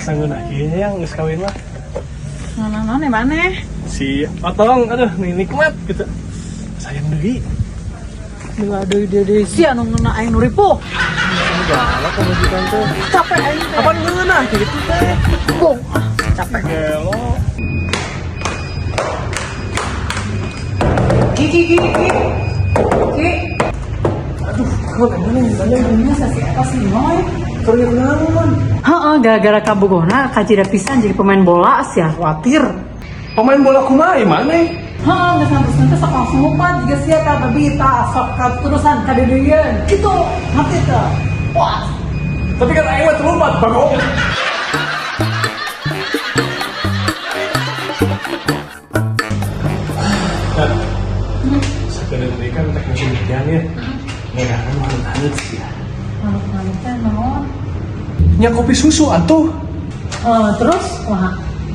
Sanggup lagi yang geus kawin mah. Nah, mana? Si Otong, aduh nikmat gitu. Sayang deui. Aduh, dia si anu ngeuna aing nu ripuh. Galak pemajikan teh. Capek aing teh. Apaan ngeunah gitu teh? Bong, capek. Gelo. Ki. Aduh, kau mana nih? Ini sasi apa sih, Noy? Kerja kenalan. Heeh, gara-gara kabogona kacida pisan jadi pemain bola sia. Khawatir. Pemain bola kumaha mana? Heeh, geus sampeus sok langsung lupa juga sia ka babi ta sok terusan ka dedeun. Kitu, ngerti teh. Wah, Tapi kan aing mah terlompat, bagong. Dan sekedar mereka tak musim hujan ya. Mereka kan hangat sih ya. manut teh naon? Nya kopi susu atuh. Terus wah.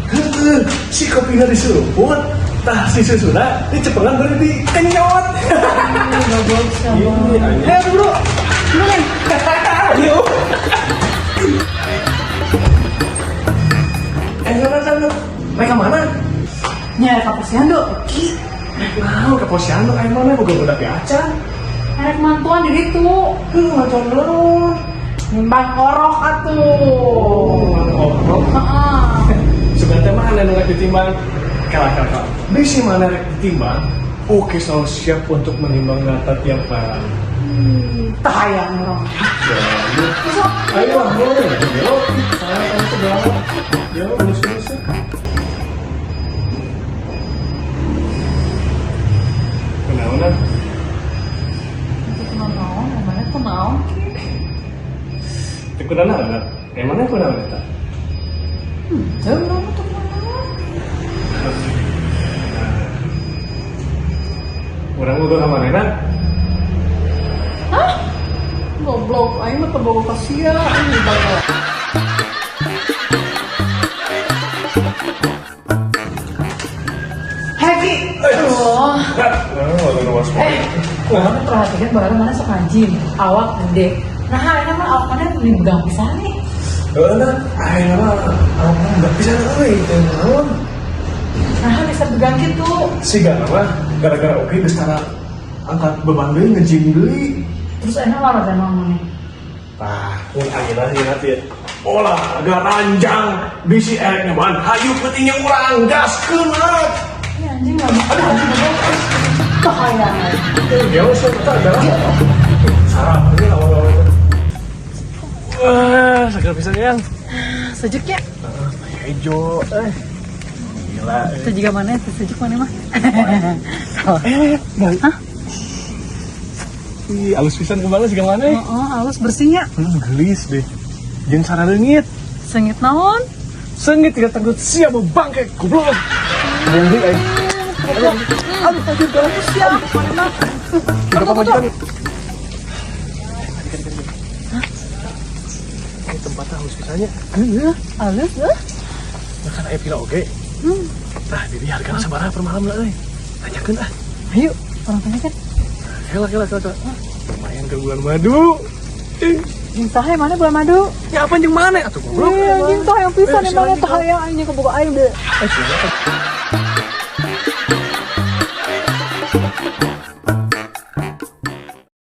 Heuh, si kopinya diseruput. Tah si susuna dicepengan bari di kenyot. Goblok Iya, sama. ayo bro. Mulai. Ayo. Sana. Mereka mana? Nya ka posyandu. Ki, Nah, ke posyandu ayo mana boga budak acan. arek mantuan di ditu. Macam lu. Nimbang orok atuh. Oh. Heeh. Sebenarnya mana nggak ditimbang? Kakak. Bisi mana rek ditimbang? Oke, selalu siap untuk menimbang data tiap barang. Tah hayang orang. Ayo, boleh. Yo, saya kamu sebelah. Yo, lulus. Kenapa? Naon, namanya tuh naon? Tekunan anak. Emangnya aku nama eta? Jauh naon tuh naon? Orang udah sama Nena. Hah? Goblok, aing mah tebogo ka sia, aing bakal. Happy. Aduh. Kamu perhatikan baru mana sok anjing, awak gede. Nah, ini mah awak mana dibegang pisan nih. Ayo mah, aku nggak bisa euy, teh naon. Nah, bisa begang gitu. Siga mah gara-gara oke geus tara angkat beban deui nge-gym deui. Terus enak olahraga naon nih? Tah, mun ayeuna ingat ya. Olahraga ranjang bisi erek nyoban hayu pentingnya urang gaskeun lah. Ini anjing nggak bisa. Kehayangan. Ya wes kita adalah sarap ini awal-awal itu. Wah, segar pisan yang. Sejuk ya? Hijau, gila. Itu juga mana? Itu sejuk mana mah? Hah? Ih, alus pisan kemana sih kemana? Oh, halus bersihnya. Gelis deh. Jeung saraleungit. Sengit naon? Sengit tidak takut siap mau bangke goblok. Deui aing. Aduh, tadi galau siap. Mana mah? Kita pamajikan. Ini tempatnya halus pisannya. Halus ya? Makan aya pila oge. Tah, jadi hargana sabaraha per malam lah euy. Tanyakeun ah. Ayo, orang tanya kan? Kela. Lumayan ke bulan madu. Jing tahe mana bulan madu? Ya apa jeung mana atuh goblok? Jing tahe yang pisan yang mana tahe yang anjing kebuka aing deh. Coba.